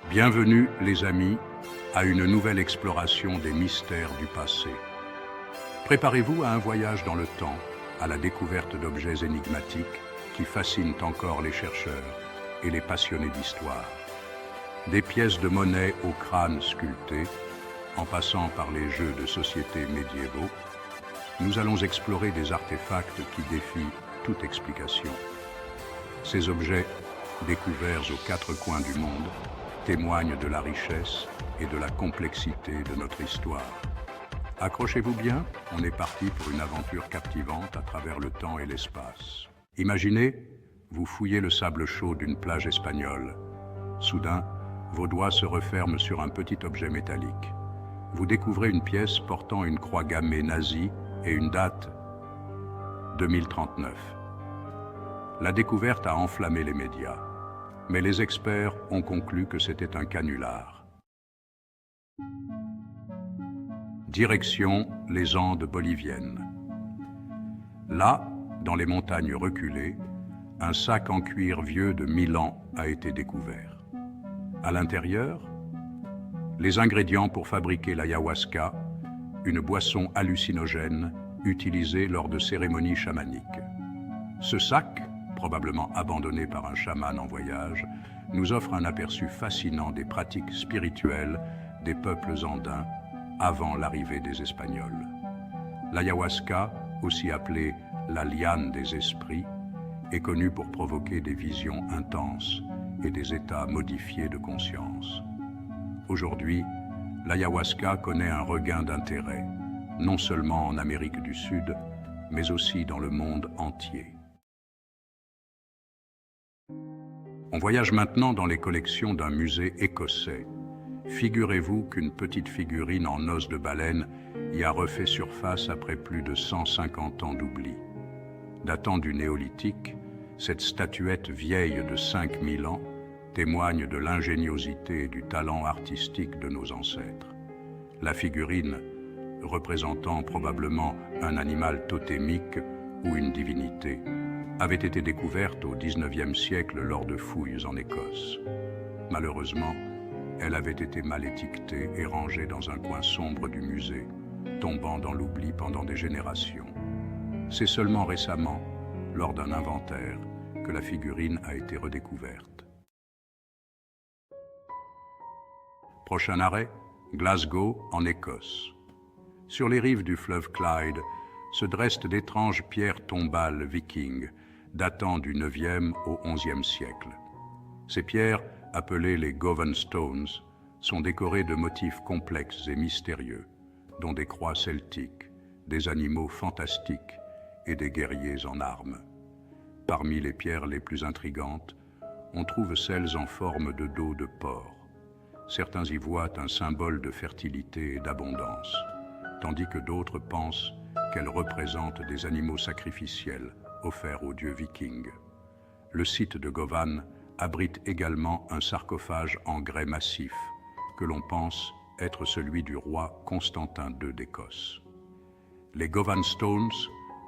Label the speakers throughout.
Speaker 1: Bienvenue, les amis, à une nouvelle exploration des mystères du passé. Préparez-vous à un voyage dans le temps, à la découverte d'objets énigmatiques qui fascinent encore les chercheurs et les passionnés d'histoire. Des pièces de monnaie au crâne sculpté, en passant par les jeux de société médiévaux, nous allons explorer des artefacts qui défient toute explication. Ces objets, découverts aux quatre coins du monde, témoignent de la richesse et de la complexité de notre histoire. Accrochez-vous bien, on est parti pour une aventure captivante à travers le temps et l'espace. Imaginez, vous fouillez le sable chaud d'une plage espagnole. Soudain, vos doigts se referment sur un petit objet métallique. Vous découvrez une pièce portant une croix gammée nazie et une date 2039. La découverte a enflammé les médias, mais les experts ont conclu que c'était un canular. Direction les Andes boliviennes. Là, dans les montagnes reculées, un sac en cuir vieux de 1000 ans a été découvert. À l'intérieur, les ingrédients pour fabriquer l'ayahuasca, une boisson hallucinogène utilisée lors de cérémonies chamaniques. Ce sac, probablement abandonné par un chaman en voyage, nous offre un aperçu fascinant des pratiques spirituelles des peuples andins avant l'arrivée des Espagnols. L'ayahuasca, aussi appelée la liane des esprits, est connue pour provoquer des visions intenses et des états modifiés de conscience. Aujourd'hui, l'ayahuasca connaît un regain d'intérêt, non seulement en Amérique du Sud, mais aussi dans le monde entier. On voyage maintenant dans les collections d'un musée écossais. Figurez-vous qu'une petite figurine en os de baleine y a refait surface après plus de 150 ans d'oubli. Datant du néolithique, cette statuette vieille de 5000 ans témoigne de l'ingéniosité et du talent artistique de nos ancêtres. La figurine, représentant probablement un animal totémique ou une divinité, avait été découverte au XIXe siècle lors de fouilles en Écosse. Malheureusement, elle avait été mal étiquetée et rangée dans un coin sombre du musée, tombant dans l'oubli pendant des générations. C'est seulement récemment, lors d'un inventaire, que la figurine a été redécouverte. Prochain arrêt, Glasgow, en Écosse. Sur les rives du fleuve Clyde se dressent d'étranges pierres tombales vikings, datant du 9e au 11e siècle. Ces pierres, appelées les Govan Stones, sont décorées de motifs complexes et mystérieux, dont des croix celtiques, des animaux fantastiques et des guerriers en armes. Parmi les pierres les plus intrigantes, on trouve celles en forme de dos de porc. Certains y voient un symbole de fertilité et d'abondance, tandis que d'autres pensent qu'elles représentent des animaux sacrificiels offerts aux dieux vikings. Le site de Govan abrite également un sarcophage en grès massif, que l'on pense être celui du roi Constantin II d'Écosse. Les Govan Stones,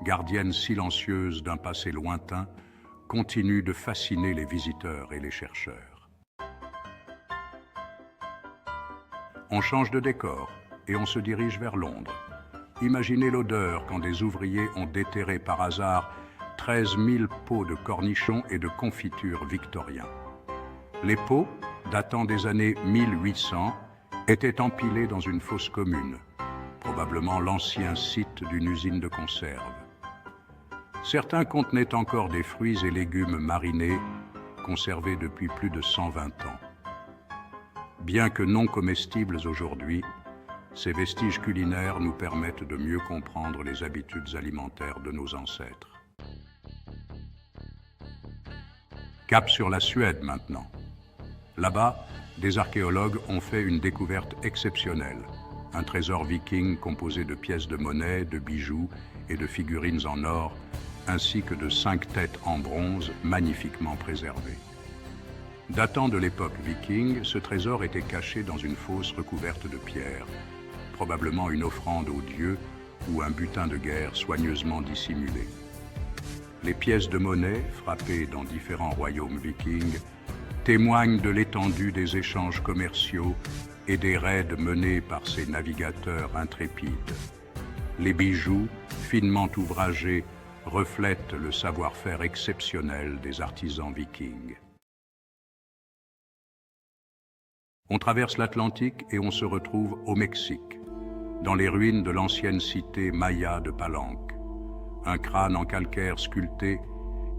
Speaker 1: gardiennes silencieuses d'un passé lointain, continuent de fasciner les visiteurs et les chercheurs. On change de décor et on se dirige vers Londres. Imaginez l'odeur quand des ouvriers ont déterré par hasard 13 000 pots de cornichons et de confitures victoriens. Les pots, datant des années 1800, étaient empilés dans une fosse commune, probablement l'ancien site d'une usine de conserve. Certains contenaient encore des fruits et légumes marinés, conservés depuis plus de 120 ans. Bien que non comestibles aujourd'hui, ces vestiges culinaires nous permettent de mieux comprendre les habitudes alimentaires de nos ancêtres. Cap sur la Suède maintenant. Là-bas, des archéologues ont fait une découverte exceptionnelle. Un trésor viking composé de pièces de monnaie, de bijoux et de figurines en or, ainsi que de 5 têtes en bronze magnifiquement préservées. Datant de l'époque viking, ce trésor était caché dans une fosse recouverte de pierres, probablement une offrande aux dieux ou un butin de guerre soigneusement dissimulé. Les pièces de monnaie, frappées dans différents royaumes vikings, témoignent de l'étendue des échanges commerciaux et des raids menés par ces navigateurs intrépides. Les bijoux, finement ouvragés, reflètent le savoir-faire exceptionnel des artisans vikings. On traverse l'Atlantique et on se retrouve au Mexique, dans les ruines de l'ancienne cité maya de Palenque. Un crâne en calcaire sculpté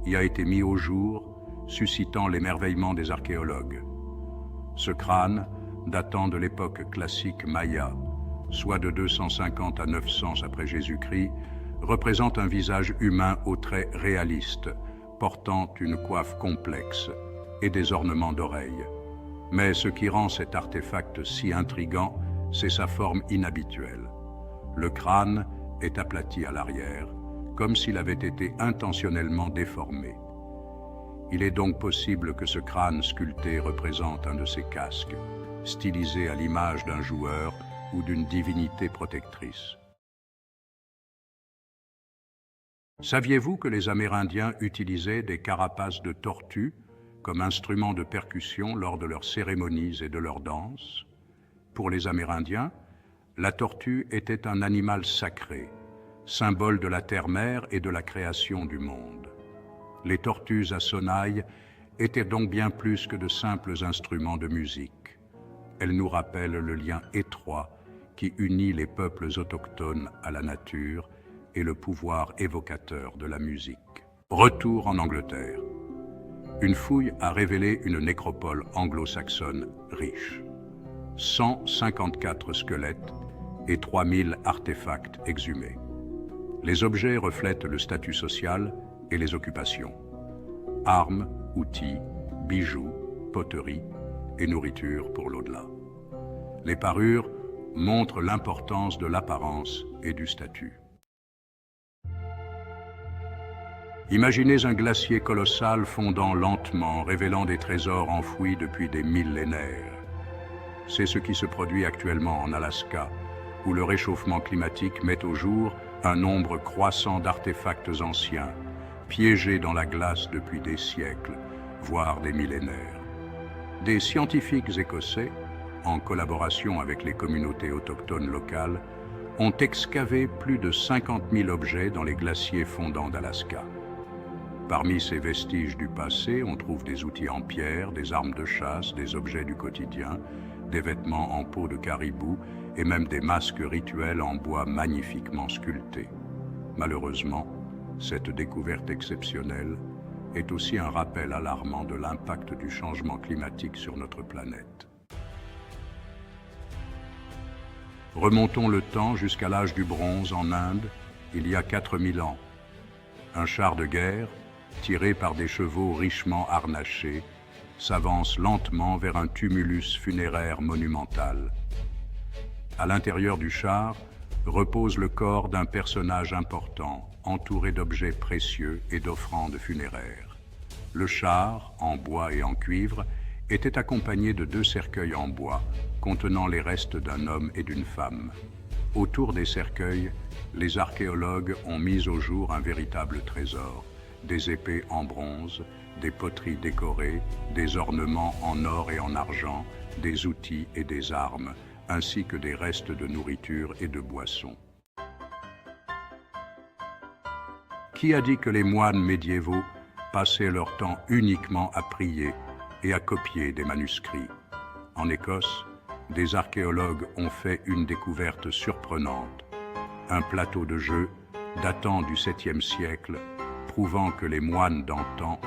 Speaker 1: y a été mis au jour, suscitant l'émerveillement des archéologues. Ce crâne, datant de l'époque classique maya, soit de 250 à 900 après Jésus-Christ, représente un visage humain aux traits réalistes, portant une coiffe complexe et des ornements d'oreilles. Mais ce qui rend cet artefact si intrigant, c'est sa forme inhabituelle. Le crâne est aplati à l'arrière, comme s'il avait été intentionnellement déformé. Il est donc possible que ce crâne sculpté représente un de ces casques, stylisé à l'image d'un joueur ou d'une divinité protectrice. Saviez-vous que les Amérindiens utilisaient des carapaces de tortue comme instrument de percussion lors de leurs cérémonies et de leurs danses? Pour les Amérindiens, la tortue était un animal sacré, symbole de la terre-mère et de la création du monde. Les tortues à sonnailles étaient donc bien plus que de simples instruments de musique. Elles nous rappellent le lien étroit qui unit les peuples autochtones à la nature et le pouvoir évocateur de la musique. Retour en Angleterre. Une fouille a révélé une nécropole anglo-saxonne riche. 154 squelettes et 3000 artefacts exhumés. Les objets reflètent le statut social et les occupations. Armes, outils, bijoux, poteries et nourriture pour l'au-delà. Les parures montrent l'importance de l'apparence et du statut. Imaginez un glacier colossal fondant lentement, révélant des trésors enfouis depuis des millénaires. C'est ce qui se produit actuellement en Alaska, où le réchauffement climatique met au jour un nombre croissant d'artefacts anciens, piégés dans la glace depuis des siècles, voire des millénaires. Des scientifiques écossais, en collaboration avec les communautés autochtones locales, ont excavé plus de 50 000 objets dans les glaciers fondants d'Alaska. Parmi ces vestiges du passé, on trouve des outils en pierre, des armes de chasse, des objets du quotidien, des vêtements en peau de caribou et même des masques rituels en bois magnifiquement sculptés. Malheureusement, cette découverte exceptionnelle est aussi un rappel alarmant de l'impact du changement climatique sur notre planète. Remontons le temps jusqu'à l'âge du bronze en Inde, il y a 4000 ans. Un char de guerre, tiré par des chevaux richement harnachés, s'avance lentement vers un tumulus funéraire monumental. À l'intérieur du char repose le corps d'un personnage important, entouré d'objets précieux et d'offrandes funéraires. Le char, en bois et en cuivre, était accompagné de 2 cercueils en bois, contenant les restes d'un homme et d'une femme. Autour des cercueils, les archéologues ont mis au jour un véritable trésor, des épées en bronze, des poteries décorées, des ornements en or et en argent, des outils et des armes, ainsi que des restes de nourriture et de boissons. Qui a dit que les moines médiévaux passaient leur temps uniquement à prier et à copier des manuscrits? En Écosse, des archéologues ont fait une découverte surprenante. Un plateau de jeu datant du 7e siècle, prouvant que les moines d'antan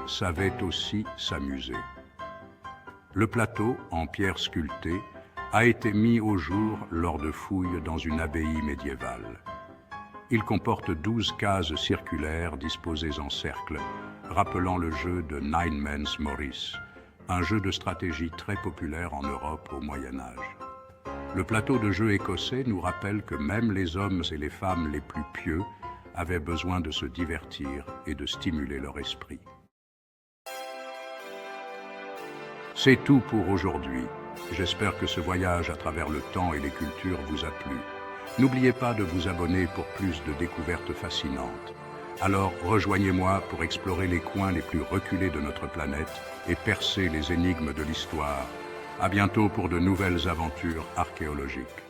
Speaker 1: savaient aussi s'amuser. Le plateau, en pierre sculptée, a été mis au jour lors de fouilles dans une abbaye médiévale. Il comporte 12 cases circulaires disposées en cercle, rappelant le jeu de Nine Men's Morris, un jeu de stratégie très populaire en Europe au Moyen Âge. Le plateau de jeu écossais nous rappelle que même les hommes et les femmes les plus pieux avaient besoin de se divertir et de stimuler leur esprit. C'est tout pour aujourd'hui. J'espère que ce voyage à travers le temps et les cultures vous a plu. N'oubliez pas de vous abonner pour plus de découvertes fascinantes. Alors rejoignez-moi pour explorer les coins les plus reculés de notre planète et percer les énigmes de l'histoire. À bientôt pour de nouvelles aventures archéologiques.